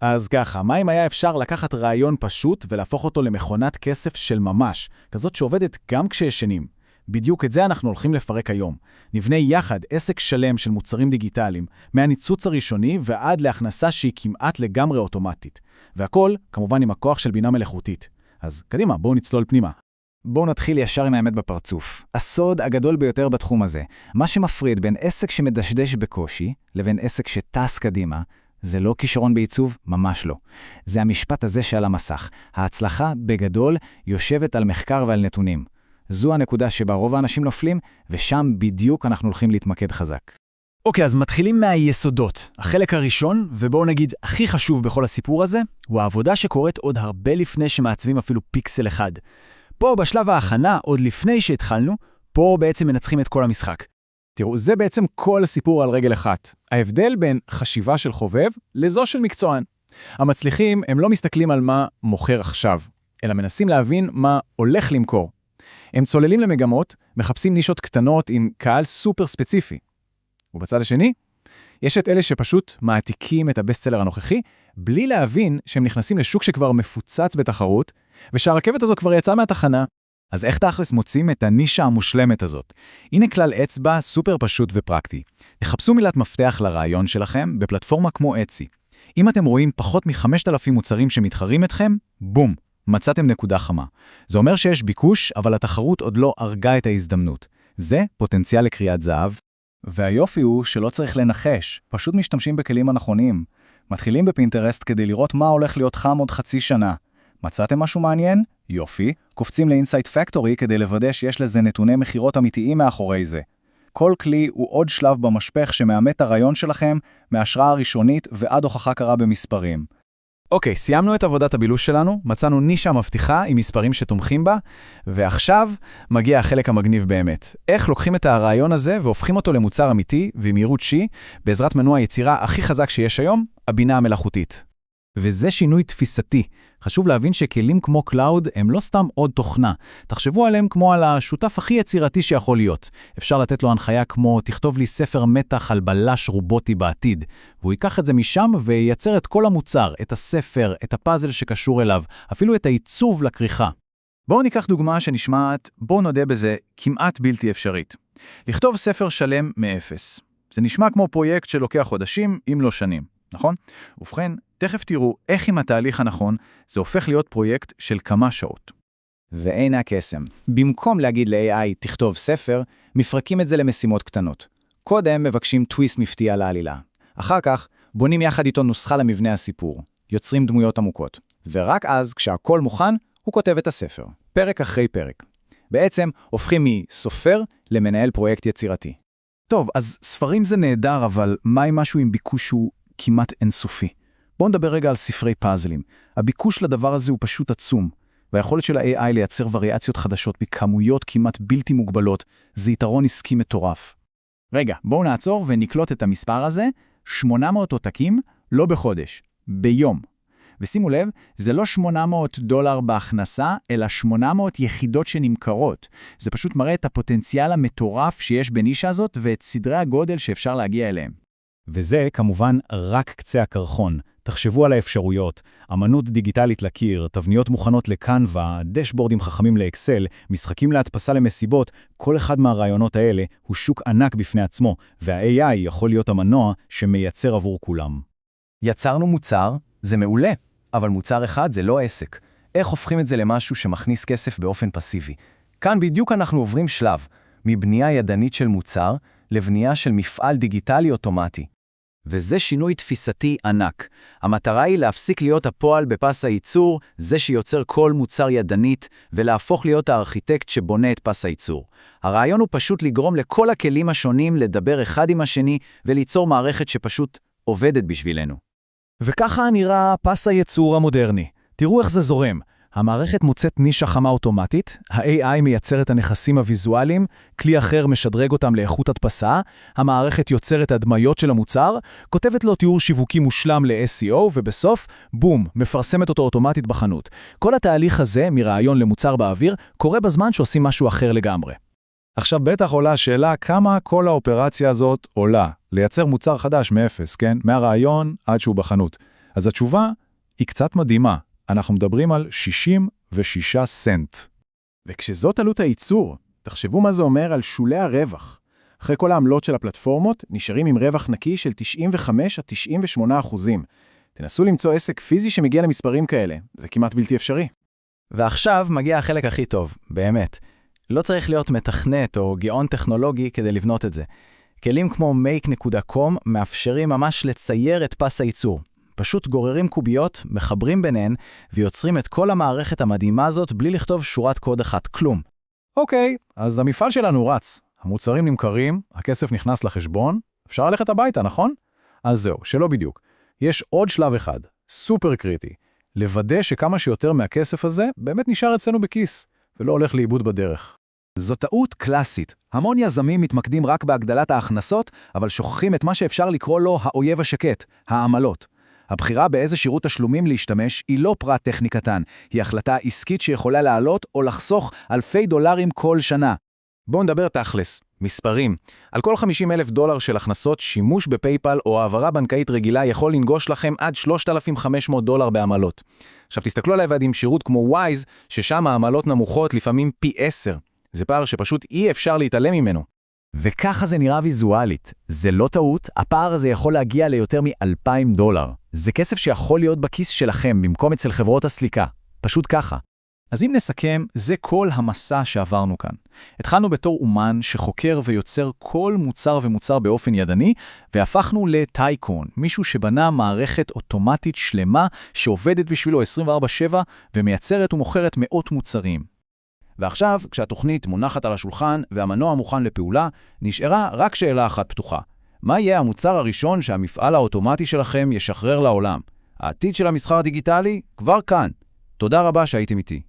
אז ככה, מה אם היה אפשר לקחת רעיון פשוט ולהפוך אותו למכונת כסף של ממש, כזאת שעובדת גם כשישנים? בדיוק את זה אנחנו הולכים לפרק היום. נבנה יחד עסק שלם של מוצרים דיגיטליים, מהניצוץ הראשוני ועד להכנסה שהיא כמעט לגמרי אוטומטית. והכל, כמובן, עם הכוח של בינה מלאכותית. אז קדימה, בואו נצלול פנימה. בואו נתחיל ישר עם האמת בפרצוף. הסוד הגדול ביותר בתחום הזה, מה שמפריד בין עסק שמדשדש בקושי לבין עסק שטס קדימה, זה לא כישרון בעיצוב, ממש לא. זה המשפט הזה שעל המסך. ההצלחה בגדול יושבת על מחקר ועל נתונים. זו הנקודה שבה רוב האנשים נופלים, ושם בדיוק אנחנו הולכים להתמקד חזק. אוקיי, אז מתחילים מהיסודות. החלק הראשון, ובואו נגיד הכי חשוב בכל הסיפור הזה, הוא העבודה שקורית עוד הרבה לפני שמעצבים אפילו פיקסל אחד. פה בשלב ההכנה, עוד לפני שהתחלנו, פה בעצם מנצחים את כל המשחק. תראו, זה בעצם כל הסיפור על רגל אחת. ההבדל בין חשיבה של חובב לזו של מקצוען. המצליחים הם לא מסתכלים על מה מוכר עכשיו, אלא מנסים להבין מה הולך למכור. הם צוללים למגמות, מחפשים נישות קטנות עם קהל סופר ספציפי. ובצד השני, יש את אלה שפשוט מעתיקים את הבסטסלר הנוכחי, בלי להבין שהם נכנסים לשוק שכבר מפוצץ בתחרות, ושהרכבת הזאת כבר יצאה מהתחנה. אז איך תכלס מוצאים את הנישה המושלמת הזאת? הנה כלל אצבע סופר פשוט ופרקטי. תחפשו מילת מפתח לרעיון שלכם בפלטפורמה כמו אצי. אם אתם רואים פחות מ-5,000 מוצרים שמתחרים אתכם, בום, מצאתם נקודה חמה. זה אומר שיש ביקוש, אבל התחרות עוד לא הרגה את ההזדמנות. זה פוטנציאל לקריאת זהב. והיופי הוא שלא צריך לנחש, פשוט משתמשים בכלים הנכונים. מתחילים בפינטרסט כדי לראות מה הולך להיות חם עוד חצי שנה. מצאתם משהו מעניין? יופי. קופצים לאינסייט פקטורי כדי לוודא שיש לזה נתוני מחירות אמיתיים מאחורי זה. כל כלי הוא עוד שלב במשפך שמאמת הרעיון שלכם מההשראה הראשונית ועד הוכחה קרה במספרים. אוקיי, סיימנו את עבודת הבילוש שלנו, מצאנו נישה מבטיחה עם מספרים שתומכים בה, ועכשיו מגיע החלק המגניב באמת. איך לוקחים את הרעיון הזה והופכים אותו למוצר אמיתי ומהירות שי, בעזרת מנוע היצירה הכי חזק שיש היום, הבינה המלאכותית. וזה שינוי תפיסתי. חשוב להבין שכלים כמו קלאוד הם לא סתם עוד תוכנה. תחשבו עליהם כמו על השותף הכי יצירתי שיכול להיות. אפשר לתת לו הנחיה כמו תכתוב לי ספר מתח על בלש רובוטי בעתיד. והוא ייקח את זה משם וייצר את כל המוצר, את הספר, את הפאזל שקשור אליו, אפילו את העיצוב לכריכה. בואו ניקח דוגמה שנשמעת, בואו נודה בזה, כמעט בלתי אפשרית. לכתוב ספר שלם מאפס. זה נשמע כמו פרויקט שלוקח חודשים, אם לא שנים, נכון? ובכן, תכף תראו איך עם התהליך הנכון זה הופך להיות פרויקט של כמה שעות. ואין הקסם. במקום להגיד ל-AI תכתוב ספר, מפרקים את זה למשימות קטנות. קודם מבקשים טוויסט מפתיע לעלילה. אחר כך בונים יחד איתו נוסחה למבנה הסיפור. יוצרים דמויות עמוקות. ורק אז, כשהכל מוכן, הוא כותב את הספר. פרק אחרי פרק. בעצם הופכים מסופר למנהל פרויקט יצירתי. טוב, אז ספרים זה נהדר, אבל מה עם משהו עם ביקוש שהוא כמעט אינסופי? בואו נדבר רגע על ספרי פאזלים. הביקוש לדבר הזה הוא פשוט עצום, והיכולת של ה-AI לייצר וריאציות חדשות בכמויות כמעט בלתי מוגבלות, זה יתרון עסקי מטורף. רגע, בואו נעצור ונקלוט את המספר הזה, 800 עותקים, לא בחודש, ביום. ושימו לב, זה לא $800 בהכנסה, אלא 800 יחידות שנמכרות. זה פשוט מראה את הפוטנציאל המטורף שיש בנישה הזאת, ואת סדרי הגודל שאפשר להגיע אליהם. וזה כמובן רק קצה הקרחון. תחשבו על האפשרויות, אמנות דיגיטלית לקיר, תבניות מוכנות לקנווה, דשבורדים חכמים לאקסל, משחקים להדפסה למסיבות, כל אחד מהרעיונות האלה הוא שוק ענק בפני עצמו, וה-AI יכול להיות המנוע שמייצר עבור כולם. יצרנו מוצר, זה מעולה, אבל מוצר אחד זה לא עסק. איך הופכים את זה למשהו שמכניס כסף באופן פסיבי? כאן בדיוק אנחנו עוברים שלב, מבנייה ידנית של מוצר לבנייה של מפעל דיגיטלי אוטומטי. וזה שינוי תפיסתי ענק. המטרה היא להפסיק להיות הפועל בפס הייצור, זה שיוצר כל מוצר ידנית, ולהפוך להיות הארכיטקט שבונה את פס הייצור. הרעיון הוא פשוט לגרום לכל הכלים השונים לדבר אחד עם השני, וליצור מערכת שפשוט עובדת בשבילנו. וככה נראה פס הייצור המודרני. תראו איך זה זורם. המערכת מוצאת נישה חמה אוטומטית, ה-AI מייצר את הנכסים הוויזואליים, כלי אחר משדרג אותם לאיכות הדפסה, המערכת יוצרת הדמיות של המוצר, כותבת לו תיאור שיווקי מושלם ל-SEO, ובסוף, בום, מפרסמת אותו אוטומטית בחנות. כל התהליך הזה, מרעיון למוצר באוויר, קורה בזמן שעושים משהו אחר לגמרי. עכשיו בטח עולה השאלה כמה כל האופרציה הזאת עולה, לייצר מוצר חדש מאפס, כן? מהרעיון עד שהוא בחנות. אז התשובה היא קצת מדהימה. אנחנו מדברים על 66 סנט. וכשזאת עלות הייצור, תחשבו מה זה אומר על שולי הרווח. אחרי כל העמלות של הפלטפורמות, נשארים עם רווח נקי של 95-98%. תנסו למצוא עסק פיזי שמגיע למספרים כאלה. זה כמעט בלתי אפשרי. ועכשיו מגיע החלק הכי טוב, באמת. לא צריך להיות מתכנת או גאון טכנולוגי כדי לבנות את זה. כלים כמו make.com מאפשרים ממש לצייר את פס הייצור. פשוט גוררים קוביות, מחברים ביניהן, ויוצרים את כל המערכת המדהימה הזאת בלי לכתוב שורת קוד אחת, כלום. אוקיי, אז המפעל שלנו רץ. המוצרים נמכרים, הכסף נכנס לחשבון, אפשר ללכת הביתה, נכון? אז זהו, שלא בדיוק. יש עוד שלב אחד, סופר קריטי, לוודא שכמה שיותר מהכסף הזה באמת נשאר אצלנו בכיס, ולא הולך לאיבוד בדרך. זו טעות קלאסית. המון יזמים מתמקדים רק בהגדלת ההכנסות, אבל שוכחים את מה שאפשר לקרוא לו האויב השקט, העמלות. הבחירה באיזה שירות תשלומים להשתמש היא לא פרט טכני קטן, היא החלטה עסקית שיכולה לעלות או לחסוך אלפי דולרים כל שנה. בואו נדבר תכלס, מספרים. על כל $50,000 של הכנסות, שימוש בפייפל או העברה בנקאית רגילה יכול לנגוש לכם עד $3,500 בעמלות. עכשיו תסתכלו עליי ועד עם שירות כמו וויז, ששם העמלות נמוכות לפעמים פי 10. זה פער שפשוט אי אפשר להתעלם ממנו. וככה זה נראה ויזואלית. זה לא טעות, הפער הזה יכול להגיע ליותר $2,000. זה כסף שיכול להיות בכיס שלכם במקום אצל חברות הסליקה. פשוט ככה. אז אם נסכם, זה כל המסע שעברנו כאן. התחלנו בתור אומן שחוקר ויוצר כל מוצר ומוצר באופן ידני, והפכנו לטייקון, מישהו שבנה מערכת אוטומטית שלמה שעובדת בשבילו 24/7 ומייצרת ומוכרת מאות מוצרים. ועכשיו, כשהתוכנית מונחת על השולחן והמנוע מוכן לפעולה, נשארה רק שאלה אחת פתוחה. מה יהיה המוצר הראשון שהמפעל האוטומטי שלכם ישחרר לעולם? העתיד של המסחר הדיגיטלי כבר כאן. תודה רבה שהייתם איתי.